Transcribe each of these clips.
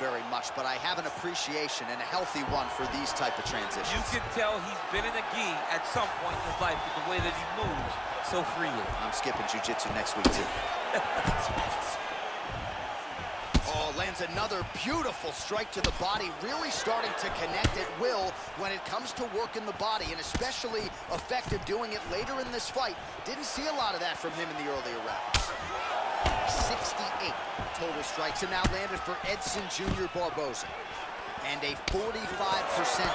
very much, but I have an appreciation and a healthy one for these type of transitions. You can tell he's been in a gi at some point in his life with the way that he moves so freely. I'm skipping jiu-jitsu next week, too. Oh, lands another beautiful strike to the body, really starting to connect at will when it comes to working the body, and especially effective doing it later in this fight. Didn't see a lot of that from him in the earlier rounds. 68 total strikes, and now landed for Edson Jr. Barboza. And a 45%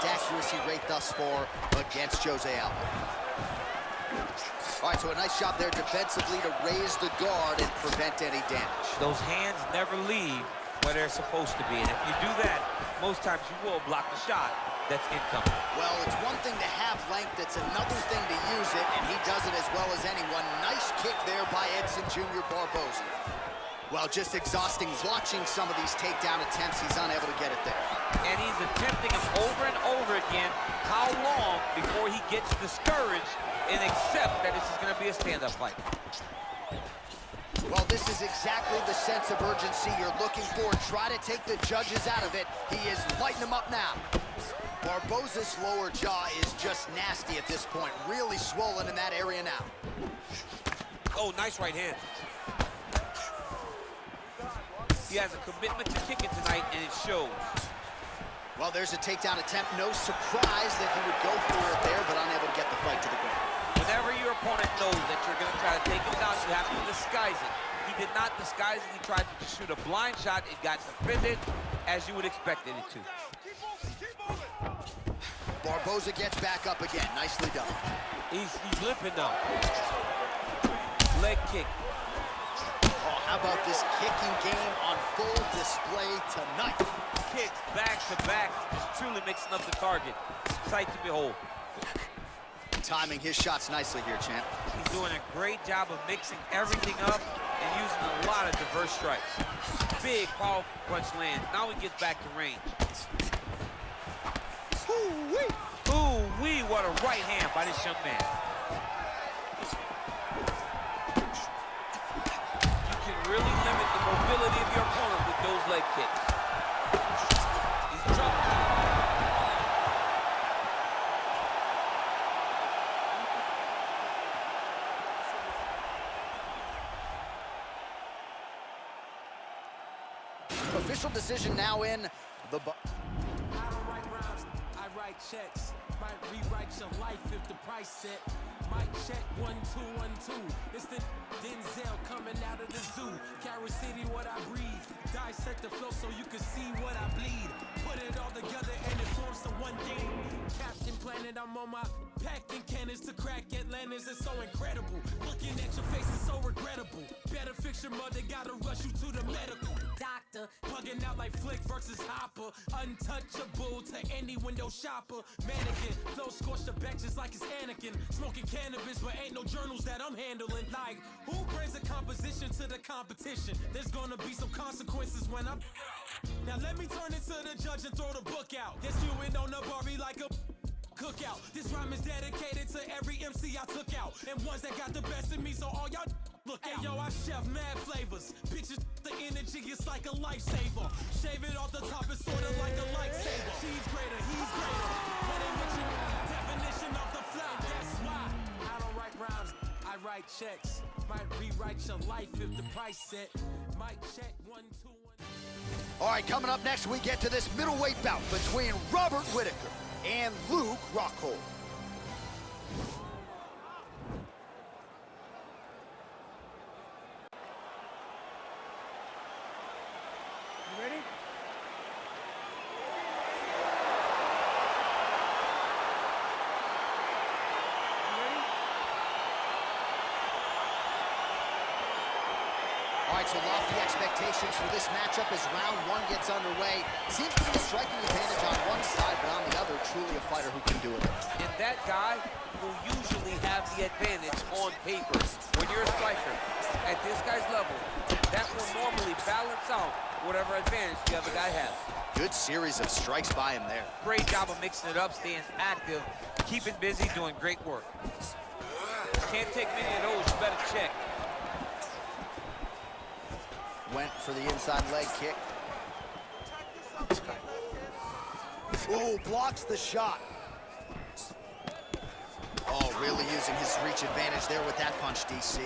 accuracy rate thus far against Jose Aldo. All right, so a nice job there defensively to raise the guard and prevent any damage. Those hands never leave where they're supposed to be, and if you do that, most times you will block the shot that's incoming. Well, it's one thing to have length, it's another thing to use it, and he does it as well as anyone. Nice kick there by Edson Jr. Barboza. Well, just exhausting watching some of these takedown attempts. He's unable to get it there. And he's attempting them over and over again. How long before he gets discouraged and accept that this is going to be a stand-up fight? Well, this is exactly the sense of urgency you're looking for. Try to take the judges out of it. He is lighting them up now. Barboza's lower jaw is just nasty at this point. Really swollen in that area now. Oh, nice right hand. He has a commitment to kicking tonight, and it shows. Well, there's a takedown attempt. No surprise that he would go for it there, but unable to get the fight to the ground. Whenever your opponent knows that you're going to try to take him down, you have to disguise it. He did not disguise it. He tried to just shoot a blind shot. It got defended as you would expect it to. Barboza gets back up again. Nicely done. He's limping now. Leg kick. Oh, how about this kicking game on full display tonight? Kicks back to back, just truly mixing up the target. Sight to behold. Timing his shots nicely here, champ. He's doing a great job of mixing everything up and using a lot of diverse strikes. Big, powerful punch lands. Now he gets back to range. Ooh-wee! Ooh-wee, what a right hand by this young man. You can really limit the mobility of your opponent with those leg kicks. He's jumping. Official decision now in the... I don't write rhymes, I write checks. Might rewrite your life if the price set. Might check 1, 2, 1, 2. It's the Denzel coming out of the zoo. Carry City, what I breathe. Dissect the flow so you can see what I bleed. Put it all together and it forms the one thing. Captain Planet, I'm on my packing cannons to crack Atlantis. It's so incredible. Looking at your face is so regrettable. Better fix your mother, gotta rush you to the medical doctor. Bugging out like Flick versus Hopper. Untouchable to any window shopper. Mannequin, flow scorched the back just like it's Anakin. Smoking cannabis, but ain't no journals that I'm handling. Like, who brings a composition to the competition? There's gonna be some consequences when I'm... Now let me turn it to the judge and throw the book out. This you in on the Barbie like a cookout. This rhyme is dedicated to every MC I took out. And ones that got the best of me, so all y'all look out. Hey, yo, I chef mad flavors. Bitches, the energy is like a lifesaver. Shave it off the top, it's sorta like a lightsaber. She's greater, he's greater. When they mention definition of the fly, that's why I don't write rhymes, I write checks. Might rewrite your life if the price set. Might check 1, 2, 1. All right, coming up next, we get to this middleweight bout between Robert Whittaker and Luke Rockhold. You ready? All right, so lofty expectations for this matchup as round one gets underway. Seems to be a striking advantage on one side, but on the other, truly a fighter who can do it. And that guy will usually have the advantage on paper. When you're a striker, at this guy's level, that will normally balance out whatever advantage the other guy has. Good series of strikes by him there. Great job of mixing it up, staying active, keeping busy, doing great work. Can't take many of those, you better check. Went for the inside leg kick. Ooh, blocks the shot. Oh, really using his reach advantage there with that punch, DC.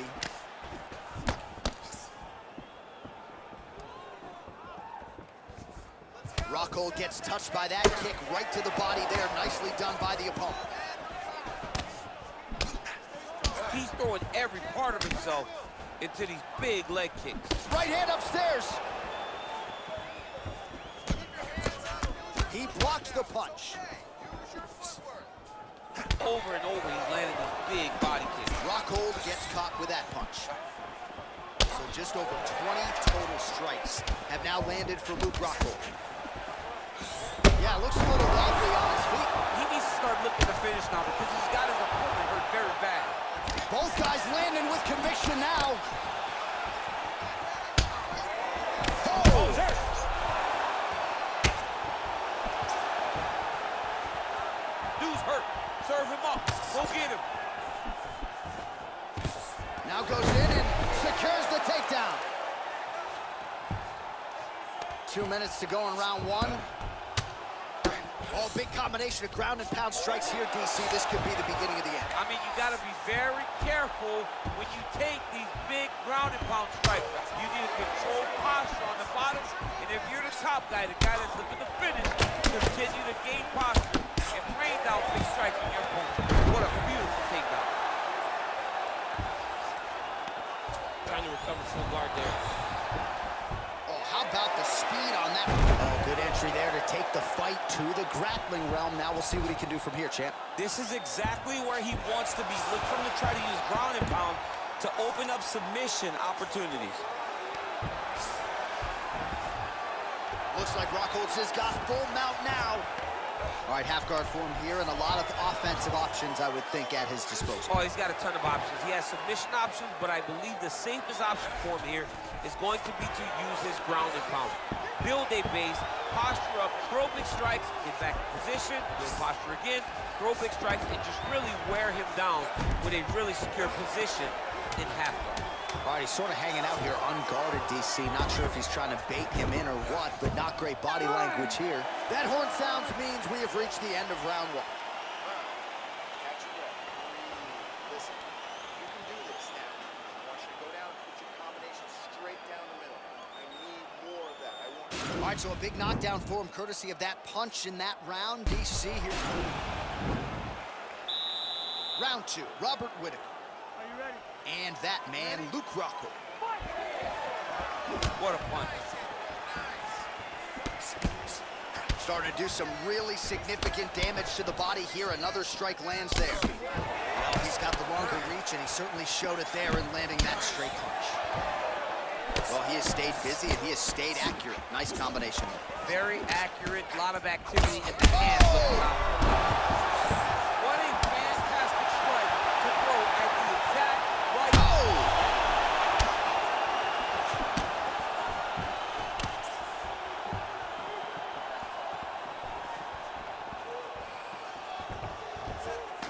Rockhold gets touched by that kick right to the body there. Nicely done by the opponent. He's throwing every part of himself into these big leg kicks. Right hand upstairs. He blocks the punch. Over and over, he's landing these big body kicks. Rockhold gets caught with that punch. So just over 20 total strikes have now landed for Luke Rockhold. Yeah, looks a little wobbly on his feet. He needs to start looking to finish now because he's got his opponent hurt very bad. Both guys landing with conviction now. Oh! Dude's hurt. Serve him up. Go get him. Now goes in and secures the takedown. 2 minutes to go in round one. Oh, big combination of ground and pound strikes here, DC. This could be the beginning of the end. I mean, you got to be very careful when you take these big ground and pound strikes. You need to control posture on the bottom, and if you're the top guy, the guy that's looking to finish, continue to gain posture and rain down big strikes on your opponent. What a beautiful takedown. Trying to recover full guard there. Oh, how about the speed on that? Oh, good entry there to take the fight to the grappling realm. Now we'll see what he can do from here, champ. This is exactly where he wants to be. Look for him to try to use ground and pound to open up submission opportunities. Looks like Rockholds has got full mount now. All right, half guard form here, and a lot of offensive options, I would think, at his disposal. Oh, he's got a ton of options. He has submission options, but I believe the safest option for him here is going to be to use his ground and pound. Build a base, posture up, throw big strikes, get back in position, build posture again, throw big strikes, and just really wear him down with a really secure position in half guard. All right, he's sort of hanging out here unguarded, DC. Not sure if he's trying to bait him in or what, but not great body language here. That horn sounds means we have reached the end of round one. Catch your breath. Listen, you can do this now. I want you to go down and put your combination straight down the middle. I need more of that. All right, so a big knockdown for him, courtesy of that punch in that round. DC here. Round two, Robert Whittaker. Are you ready? And that man, Luke Rockhold. What a punch. Starting to do some really significant damage to the body here. Another strike lands there. Well, he's got the longer reach, and he certainly showed it there in landing that straight punch. Well, he has stayed busy, and he has stayed accurate. Nice combination. Very accurate, a lot of activity in the hands of the top. What a fantastic strike to throw at the exact right.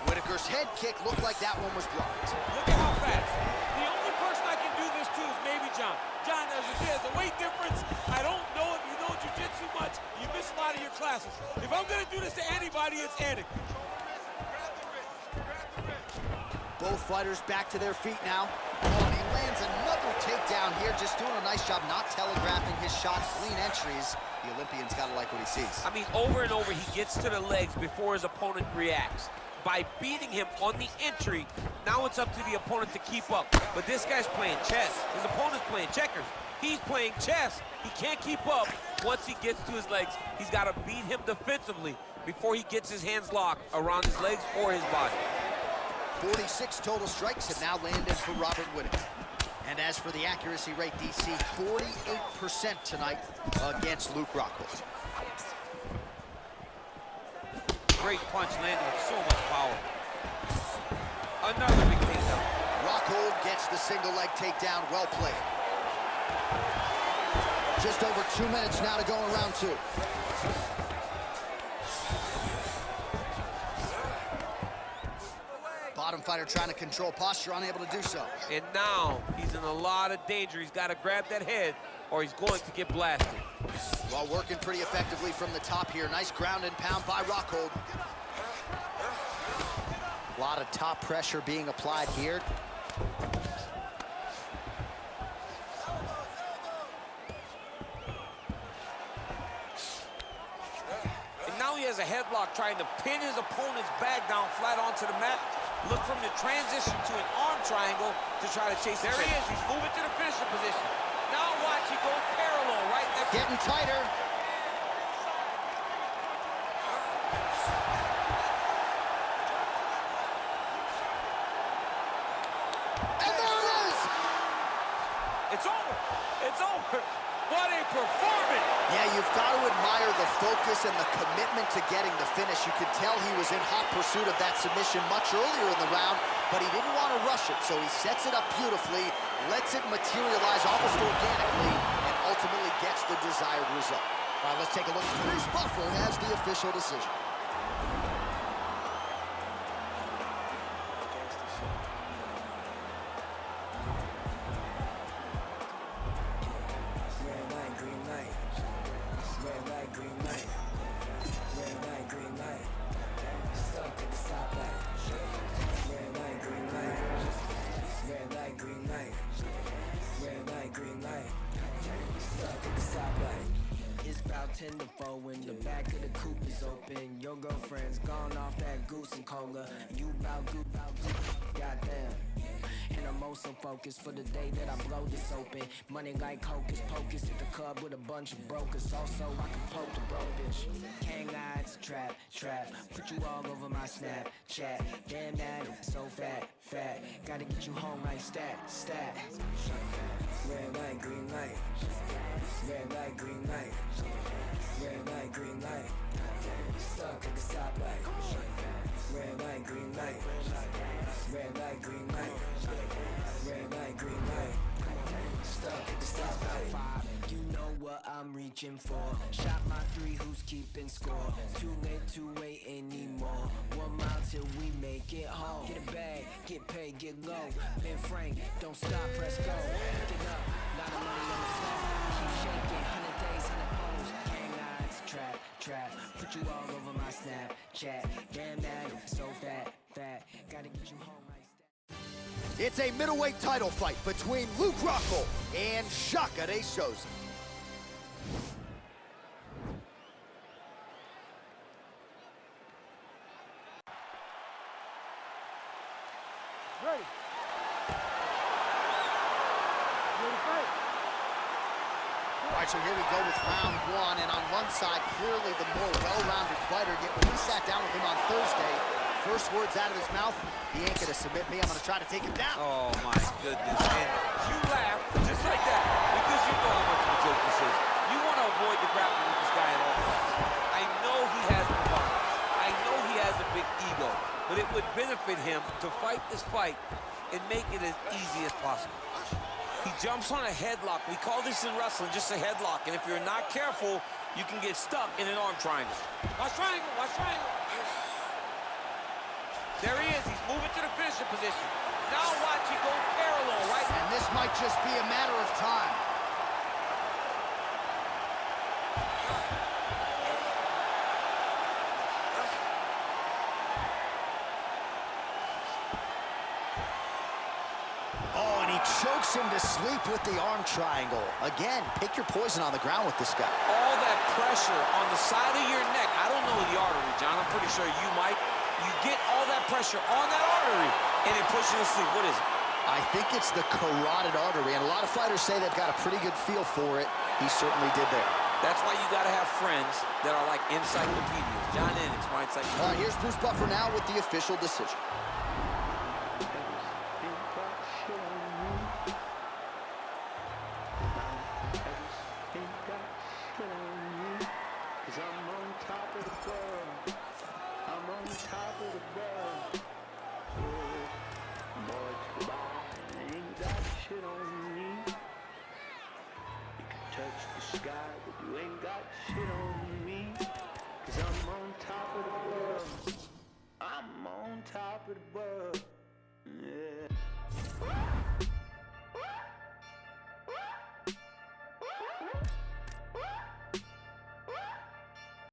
Whittaker's head kick looked like that one was blocked. Look at how fast. The only person I can do this to is maybe John. John, there's a weight difference. I don't know if you know jiu-jitsu much. You miss a lot of your classes. If I'm going to do this to anybody, it's Andy. Both fighters back to their feet now. Oh, and he lands another takedown here, just doing a nice job not telegraphing his shots. Clean entries. The Olympian's got to like what he sees. I mean, over and over, he gets to the legs before his opponent reacts. By beating him on the entry, now it's up to the opponent to keep up. But this guy's playing chess. His opponent's playing checkers. He's playing chess. He can't keep up once he gets to his legs. He's got to beat him defensively before he gets his hands locked around his legs or his body. 46 total strikes have now landed for Robert Whittaker. And as for the accuracy rate, DC, 48% tonight against Luke Rockhold. Great punch landing with so much power. Another big takedown. Rockhold gets the single leg takedown. Well played. Just over 2 minutes now to go in round two. Bottom fighter trying to control posture, unable to do so. And now he's in a lot of danger. He's got to grab that head or he's going to get blasted. Well, working pretty effectively from the top here. Nice ground and pound by Rockhold. A lot of top pressure being applied here. And now he has a headlock trying to pin his opponent's back down flat onto the mat. Look from the transition to an arm triangle to try to chase. There he is. He's moving to the finisher position. Now watch, he goes parallel right next. Getting tighter. And there it is! It's over. It's over. What a performance! Yeah, you've got to admire the focus and the commitment to getting the finish. You could tell he was in hot pursuit of that submission much earlier in the round, but he didn't want to rush it, so he sets it up beautifully, lets it materialize almost organically, and ultimately gets the desired result. All right, let's take a look. Bruce Buffer has the official decision. It's about 10 to 4 when the back of the coupe is open. Your girlfriend's gone off that goose and cola. You bout good, goddamn. And I'm also focused for the day that I blow this open. Money like hocus pocus at the club with a bunch of brokers. Also, I can poke the broke bitch. Can't lie, it's a trap. Put you all over my Snapchat. Damn that, so fat. Gotta get you home like stat. Red light, green light. Red light, green light. Red light, green light. Stuck at the stoplight. Red light, green light. Red light, green light. Red light, green light. Stuck at the stoplight. You know what I'm reaching for. Shot my 3, who's keeping score? Too late to wait anymore. 1 mile till we make it home. Get a bag, get paid, get low. Ben Frank, don't stop, press go. Pick it up, lot of money on the floor. Keep shaking, 100 days, 100 poles. Hang on, it's a trap. Put you all over my Snapchat. Damn that, so fat. Gotta get you home like that. It's a middleweight title fight between Luke Rockhold and Shaka de Souza. Ready. Ready to fight. All right, so here we go with round 1, and on one side, clearly the more well-rounded fighter, yet when we sat down with him on Thursday, first words out of his mouth, he ain't gonna submit me, I'm gonna try to take him down. Oh my goodness. And you laugh just like that because you know how much of a joke this is. You want to avoid the grappling with this guy at all costs. I know he has bravado. I know he has a big ego, but it would benefit him to fight this fight and make it as easy as possible. He jumps on a headlock. We call this in wrestling just a headlock. And if you're not careful, you can get stuck in an arm triangle. Watch triangle. There he is. He's moving to the finisher position. Now watch, he goes parallel right. And this might just be a matter of time. Oh, and he chokes him to sleep with the arm triangle. Again, pick your poison on the ground with this guy. All that pressure on the side of your neck. I don't know the artery, John. I'm pretty sure you might. You get all that pressure on that artery, and it pushes you to sleep. What is it? I think it's the carotid artery, and a lot of fighters say they've got a pretty good feel for it. He certainly did there. That's why you got to have friends that are like encyclopedias. John Ennis, my encyclopedia. All right, here's Bruce Buffer now with the official decision. I'm on top of the world.